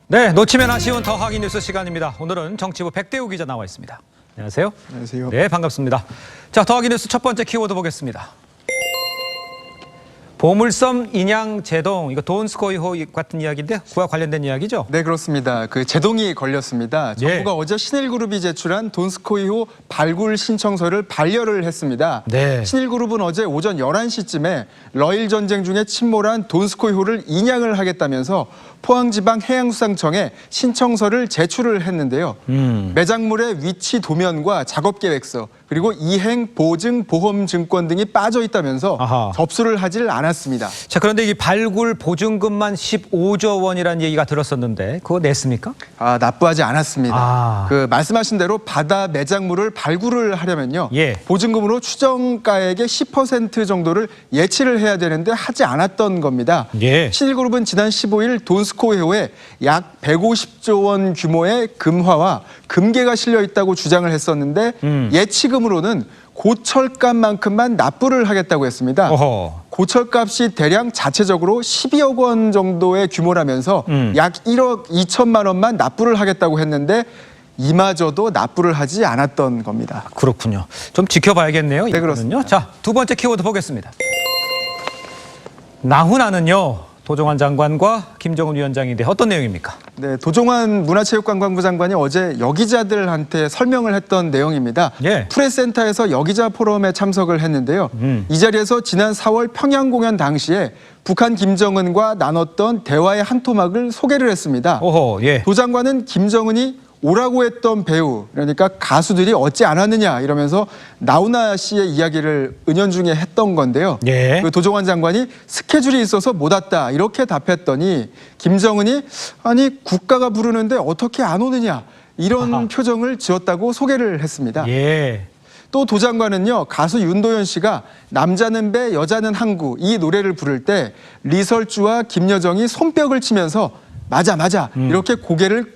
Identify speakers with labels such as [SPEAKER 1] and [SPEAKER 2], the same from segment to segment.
[SPEAKER 1] 네, 놓치면 아쉬운 더 확인 뉴스 시간입니다. 오늘은 정치부 백대우 기자 나와 있습니다. 안녕하세요.
[SPEAKER 2] 안녕하세요.
[SPEAKER 1] 네, 반갑습니다. 자, 더 확인 뉴스 첫 번째 키워드 보겠습니다. 보물섬 인양 제동, 이거 돈스코이호 같은 이야기인데 그와 관련된 이야기죠?
[SPEAKER 2] 네, 그렇습니다. 그 제동이 걸렸습니다. 정부가 어제 신일그룹이 제출한 돈스코이호 발굴 신청서를 반려를 했습니다.
[SPEAKER 1] 네.
[SPEAKER 2] 신일그룹은 어제 오전 11시쯤에 러일 전쟁 중에 침몰한 돈스코이호를 인양을 하겠다면서 포항지방해양수산청에 신청서를 제출을 했는데요. 매작물의 위치 도면과 작업계획서 그리고 이행, 보증, 보험 증권 등이 빠져 있다면서
[SPEAKER 1] 아하.
[SPEAKER 2] 접수를 하질 않았습니다.
[SPEAKER 1] 자, 그런데 이 발굴 보증금만 15조 원이라는 얘기가 들었었는데 그거 냈습니까?
[SPEAKER 2] 납부하지 않았습니다.
[SPEAKER 1] 그
[SPEAKER 2] 말씀하신 대로 바다 매작물을 발굴을 하려면요.
[SPEAKER 1] 예.
[SPEAKER 2] 보증금으로 추정가액의 10% 정도를 예치를 해야 되는데 하지 않았던 겁니다.
[SPEAKER 1] 예.
[SPEAKER 2] 신일그룹은 지난 15일 돈스코이호에 약 150조 원 규모의 금화와 금괴가 실려 있다고 주장을 했었는데 예치금으로는 고철값만큼만 납부를 하겠다고 했습니다.
[SPEAKER 1] 어허.
[SPEAKER 2] 고철값이 대략 자체적으로 12억 원 정도의 규모라면서 약 1억 2천만 원만 납부를 하겠다고 했는데 이마저도 납부를 하지 않았던 겁니다.
[SPEAKER 1] 그렇군요. 좀 지켜봐야겠네요.
[SPEAKER 2] 네, 그렇습니다.
[SPEAKER 1] 자, 두 번째 키워드 보겠습니다. 나훈아는요, 도종환 장관과 김정은 위원장인데 어떤 내용입니까?
[SPEAKER 2] 네, 도종환 문화체육관광부 장관이 어제 여기자들한테 설명을 했던 내용입니다.
[SPEAKER 1] 예.
[SPEAKER 2] 프레스센터에서 여기자 포럼에 참석을 했는데요. 이 자리에서 지난 4월 평양 공연 당시에 북한 김정은과 나눴던 대화의 한 토막을 소개를 했습니다.
[SPEAKER 1] 오호, 예.
[SPEAKER 2] 도 장관은 김정은이 오라고 했던 배우, 그러니까 가수들이 어찌 안 하느냐 이러면서 나훈아 씨의 이야기를 은연중에 했던 건데요.
[SPEAKER 1] 예.
[SPEAKER 2] 그 도종환 장관이 스케줄이 있어서 못 왔다 이렇게 답했더니 김정은이 아니 국가가 부르는데 어떻게 안 오느냐 이런
[SPEAKER 1] 아하.
[SPEAKER 2] 표정을 지었다고 소개를 했습니다.
[SPEAKER 1] 예.
[SPEAKER 2] 또 도 장관은요, 가수 윤도현 씨가 남자는 배 여자는 항구 이 노래를 부를 때 리설주와 김여정이 손뼉을 치면서 맞아 이렇게 고개를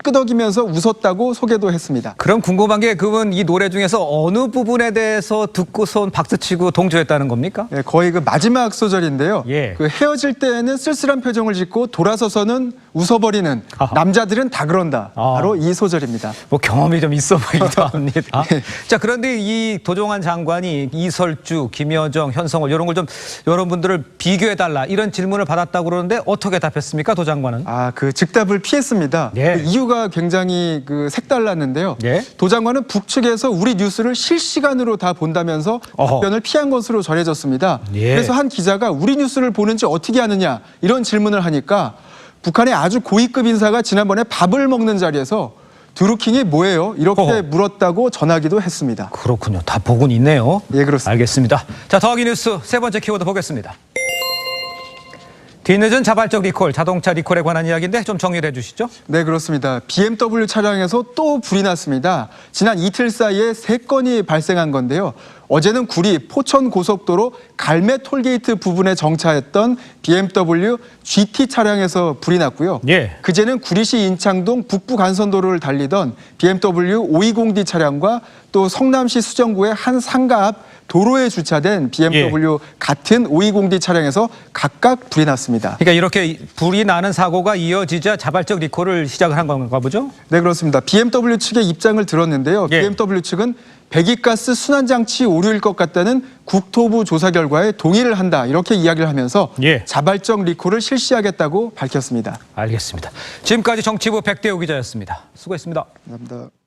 [SPEAKER 2] 끄덕이면서 웃었다고 소개도 했습니다.
[SPEAKER 1] 그럼 궁금한 게 그분 이 노래 중에서 어느 부분에 대해서 듣고선 박수치고 동조했다는 겁니까?
[SPEAKER 2] 네, 거의 그 마지막 소절인데요.
[SPEAKER 1] 예.
[SPEAKER 2] 그 헤어질 때는 쓸쓸한 표정을 짓고 돌아서서는 웃어버리는
[SPEAKER 1] 아하.
[SPEAKER 2] 남자들은 다 그런다. 바로 이 소절입니다.
[SPEAKER 1] 뭐 경험이 좀 있어 보이기도 합니다. 자, 그런데 이 도종환 장관이 이설주, 김여정, 현성월 이런 걸 좀 여러분들을 비교해달라 이런 질문을 받았다고 그러는데 어떻게 답했습니까, 도 장관은?
[SPEAKER 2] 그 즉답을 피했습니다.
[SPEAKER 1] 예.
[SPEAKER 2] 그 이유가 굉장히 색달랐는데요.
[SPEAKER 1] 예.
[SPEAKER 2] 도 장관은 북측에서 우리 뉴스를 실시간으로 다 본다면서
[SPEAKER 1] 어허.
[SPEAKER 2] 답변을 피한 것으로 전해졌습니다.
[SPEAKER 1] 예.
[SPEAKER 2] 그래서 한 기자가 우리 뉴스를 보는지 어떻게 아느냐 이런 질문을 하니까 북한의 아주 고위급 인사가 지난번에 밥을 먹는 자리에서 드루킹이 뭐예요? 이렇게
[SPEAKER 1] 어허.
[SPEAKER 2] 물었다고 전하기도 했습니다.
[SPEAKER 1] 그렇군요. 다 보곤 있네요.
[SPEAKER 2] 예, 그렇습니다.
[SPEAKER 1] 알겠습니다. 자, 더하기 뉴스 세 번째 키워드 보겠습니다. 뒤늦은 자발적 리콜, 자동차 리콜에 관한 이야기인데 좀 정리를 해주시죠.
[SPEAKER 2] 네, 그렇습니다. BMW 차량에서 또 불이 났습니다. 지난 이틀 사이에 3건이 발생한 건데요. 어제는 구리 포천 고속도로 갈매 톨게이트 부분에 정차했던 BMW GT 차량에서 불이 났고요.
[SPEAKER 1] 예.
[SPEAKER 2] 그제는 구리시 인창동 북부 간선도로를 달리던 BMW 520D 차량과 또 성남시 수정구의 한 상가 앞 도로에 주차된 BMW 같은 520D 차량에서 각각 불이 났습니다.
[SPEAKER 1] 그러니까 이렇게 불이 나는 사고가 이어지자 자발적 리콜을 시작을 한 건가 보죠?
[SPEAKER 2] 네, 그렇습니다. BMW 측의 입장을 들었는데요.
[SPEAKER 1] 예.
[SPEAKER 2] BMW 측은 배기가스 순환장치 오류일 것 같다는 국토부 조사 결과에 동의를 한다 이렇게 이야기를 하면서
[SPEAKER 1] 예.
[SPEAKER 2] 자발적 리콜을 실시하겠다고 밝혔습니다.
[SPEAKER 1] 알겠습니다. 지금까지 정치부 백대우 기자였습니다. 수고했습니다.
[SPEAKER 2] 감사합니다.